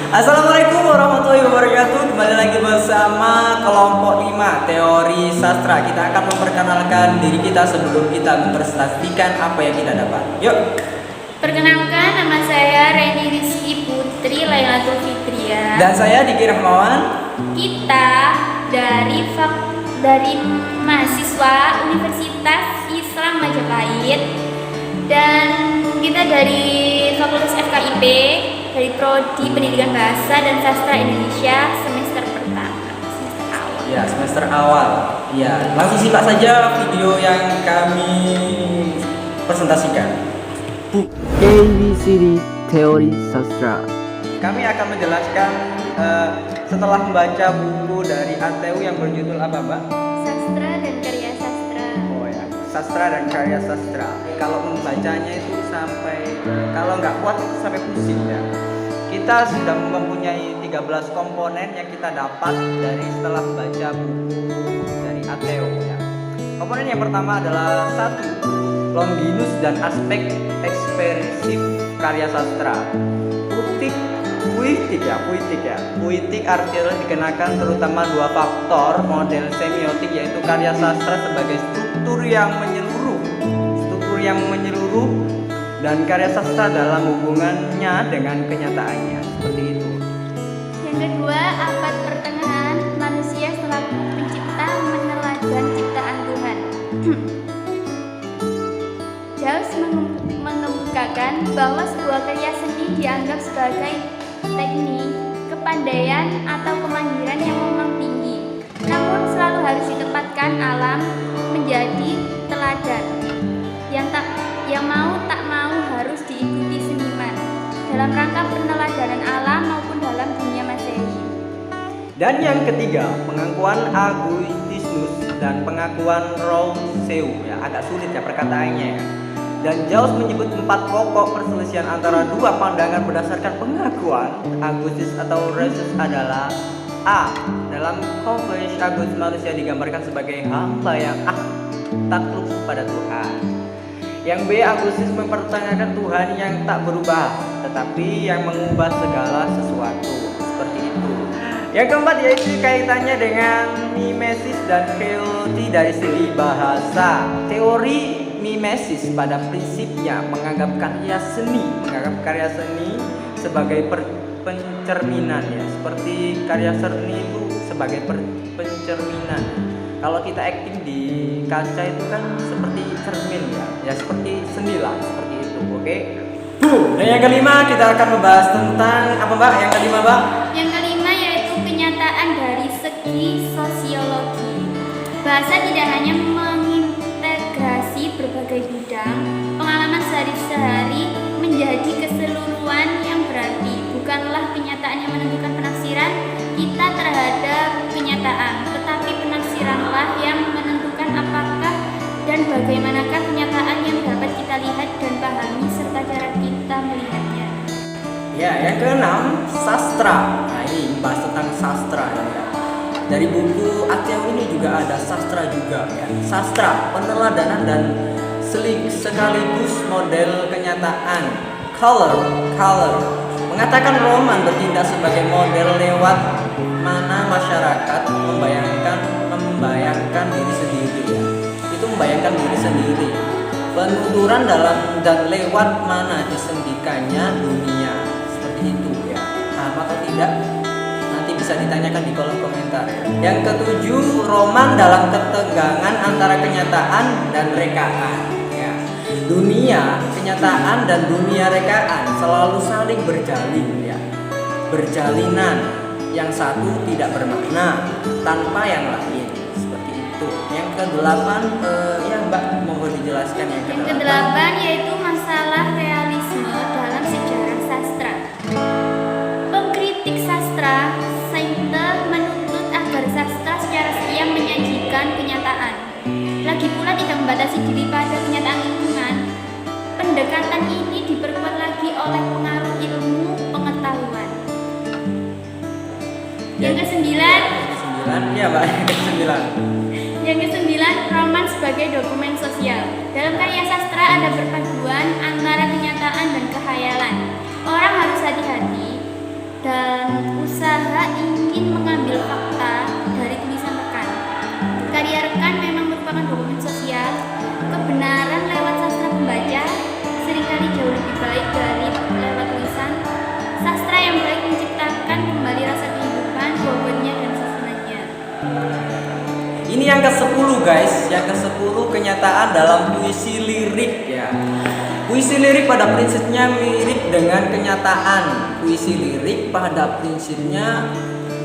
Assalamualaikum warahmatullahi wabarakatuh. Kembali lagi bersama kelompok 5 teori sastra. Kita akan memperkenalkan diri kita sebelum kita mempresentasikan apa yang kita dapat. Yuk. Perkenalkan, nama saya Reni Rizky Putri Lailatul Fitria. Dan saya Diki Rahmawan. Kita dari mahasiswa Universitas Islam Majapahit, dan kita dari Fakultas FKIP, dari Prodi Pendidikan Bahasa dan Sastra Indonesia semester pertama, semester awal. Ya, semester awal. Ya, langsung simak saja video yang kami presentasikan. ABCD Teori Sastra. Kami akan menjelaskan setelah membaca buku dari ATU yang berjudul apa, Mbak? Sastra dan Karya Sastra. Oh ya, sastra dan karya sastra. Kalau membacanya itu sampai kalau nggak kuat itu sampai pusing ya. Kita sudah mempunyai 13 komponen yang kita dapat dari setelah membaca buku dari ATU ya. Komponen yang pertama adalah 1. Longinus dan aspek ekspresif karya sastra. Puitik artinya dikenakan terutama 2 faktor model semiotik, yaitu karya sastra sebagai struktur yang menyeluruh dan karya sastra dalam hubungannya dengan kenyataannya, seperti itu. Yang kedua, abad pertengahan, manusia selaku pencipta meneladani ciptaan Tuhan. Jaws mengemukakan bahwa sebuah karya seni dianggap sebagai teknik, kepandaian atau kemandirian yang memang tinggi, namun selalu harus ditempatkan alam menjadi teladan. Yang mau tak mau harus diikuti seniman dalam rangka peneladanan alam maupun dalam dunia masehi. Dan yang ketiga, pengakuan Agustinus dan pengakuan Rousseau ya, agak sulit ya perkataannya ya. Dan Jaws menyebut 4 pokok perselisihan antara 2 pandangan berdasarkan pengakuan Agustinus atau Rousseau adalah A. Dalam Confessions Agustinus, manusia digambarkan sebagai hamba yang takluk pada Tuhan. Yang B. Agustinus mempertanyakan Tuhan yang tak berubah, tetapi yang mengubah segala sesuatu, seperti itu. Yang keempat yaitu kaitannya dengan mimesis dan teori dari segi bahasa. Teori mimesis pada prinsipnya menganggap karya seni sebagai pencerminan ya, seperti karya seni itu sebagai pencerminan. Kalau kita acting di kaca itu kan seperti cermin ya seperti seni lah, seperti itu. Oke. Dan yang kelima kita akan membahas tentang apa, Mbak? Yang kelima, Mbak? Yang kelima yaitu kenyataan dari segi sosiologi. Bahasa tidak hanya mengintegrasi berbagai bidang pengalaman sehari-hari menjadi keseluruhan yang berarti. Bukanlah kenyataan yang menentukan penafsiran kita terhadap kenyataan, tetapi penafsiranlah yang menentukan apakah dan bagaimanakah kenyataan yang dapat kita lihat dan pahami serta cara kita melihatnya. Ya, yang keenam, sastra. Nah, ini bahas tentang sastra ya. Dari buku ATU ini juga ada sastra juga ya. Sastra, peneladanan dan sekaligus model kenyataan. Color. Mengatakan roman bertindak sebagai model lewat mana masyarakat membayangkan diri sendiri ya. Itu membayangkan diri sendiri. Penuturan dalam dan lewat mana disendikannya dunia, seperti itu ya. Apa atau tidak? Nanti bisa ditanyakan di kolom komentar ya. Yang ketujuh, roman dalam ketegangan antara kenyataan dan rekaan ya. Dunia kenyataan dan dunia rekaan selalu saling berjalin ya. Berjalinan, yang satu tidak bermakna tanpa yang lain, seperti itu. Yang kedelapan ya Mbak, mohon dijelaskan yang kedelapan. Yang kedelapan yaitu masalah realisme dalam sejarah sastra. Pengkritik sastra Sainte menuntut agar sastra secara setia menyajikan kenyataan. Lagi pula tidak membatasi diri pada kenyataan lingkungan. Pendekatan ini diperkuat lagi oleh pengaruh ilmu pengetahuan. Yang kesembilan, ya Mbak, yang kesembilan. Yang kesembilan, roman sebagai dokumen sosial. Dalam karya sastra ada perpaduan antara kenyataan dan kekhayalan. Orang harus hati-hati dan ke-10 guys. Yang ke-10 kenyataan dalam puisi lirik ya. Puisi lirik pada prinsipnya mirip dengan kenyataan. Puisi lirik pada prinsipnya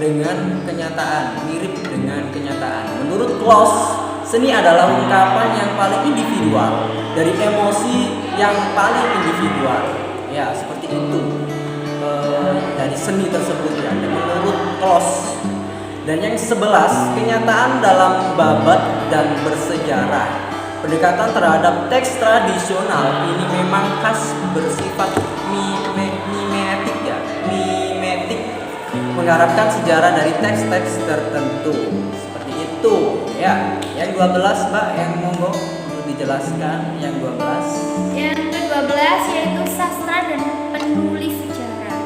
dengan kenyataan, mirip dengan kenyataan. Menurut Claus, seni adalah ungkapan yang paling individual dari emosi yang paling individual. Ya, seperti itu. Dari seni tersebut ya, menurut Claus. Dan yang 11, kenyataan dalam babat dan bersejarah. Pendekatan terhadap teks tradisional ini memang khas bersifat mimetik ya, mimetik, mengharapkan sejarah dari teks-teks tertentu. Seperti itu ya. Yang 12 Mbak, yang monggo untuk dijelaskan yang 12. Yang ke-12 yaitu sastra dan penulis sejarah.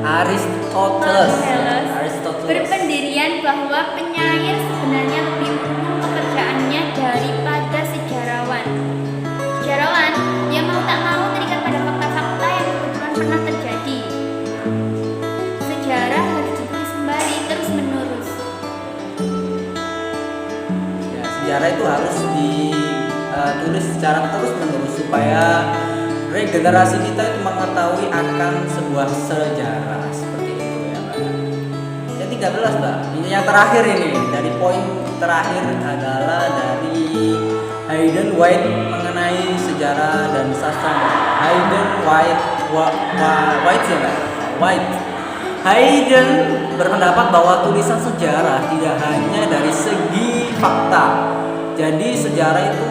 Aristoteles berpendirian bahwa penyair sebenarnya lebih umum pekerjaannya daripada sejarawan. Sejarawan yang mau tak mau terikat pada fakta-fakta yang kebetulan pernah terjadi. Sejarah harus ditulis kembali terus menerus. Ya, sejarah itu harus ditulis secara terus menerus supaya regenerasi kita itu mengetahui akan sebuah sejarah. Seperti itu ya Mbak. Yang 13 Mbak, ini yang terakhir ini. Dari poin terakhir adalah dari Hayden White mengenai sejarah dan sastra. Hayden White ya Mbak? White. Hayden berpendapat bahwa tulisan sejarah tidak hanya dari segi fakta. Jadi sejarah itu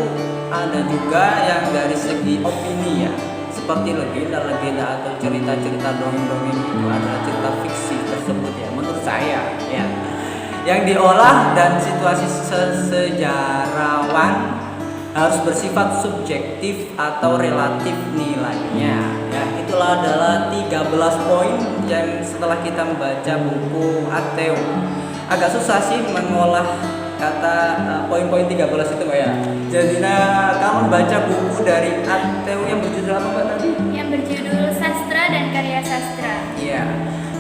ada juga yang dari segi opini ya. Seperti legenda-legenda atau cerita-cerita dongeng-dongeng itu adalah cerita fiksi tersebut ya, menurut saya ya, yang diolah dan situasi sejarawan harus bersifat subjektif atau relatif nilainya ya. Itulah adalah 13 poin yang setelah kita membaca buku Ateu. Agak susah sih mengolah kata poin-poin 13 itu Mbak ya. Jadi kamu baca buku dari Ateu yang berjudul apa Mbak tadi? Yang berjudul Sastra dan Karya Sastra. Iya.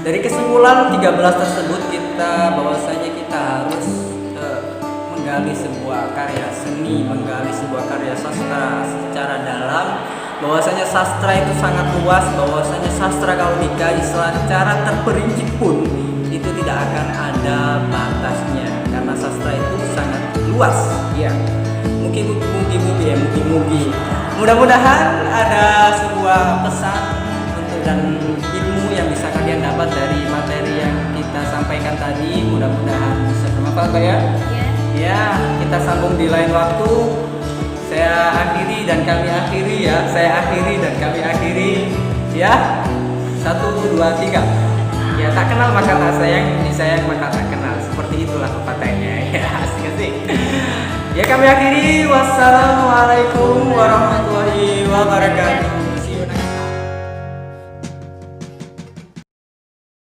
Dari kesimpulan 13 tersebut bahwasanya kita harus menggali sebuah karya seni, menggali sebuah karya sastra secara dalam. Bahwasanya sastra itu sangat luas, bahwasanya sastra kalau dikaji secara terperinci pun itu tidak akan ada batasnya karena sastra itu sangat luas ya. Mugi. Mudah-mudahan ada sebuah pesan untuk dan ilmu yang bisa kalian dapat dari materi yang kita sampaikan tadi. Mudah-mudahan bisa bermanfaat Pak ya. Ya, kita sambung di lain waktu. Saya akhiri dan kami akhiri ya. Saya akhiri dan kami akhiri ya. 1, 2, 3. Ya, tak kenal maka tak sayang, disayang maka tak kenal. Seperti itulah pepatahnya ya. Asik-asik. Ya, kami akhiri. Wassalamualaikum warahmatullahi wabarakatuh.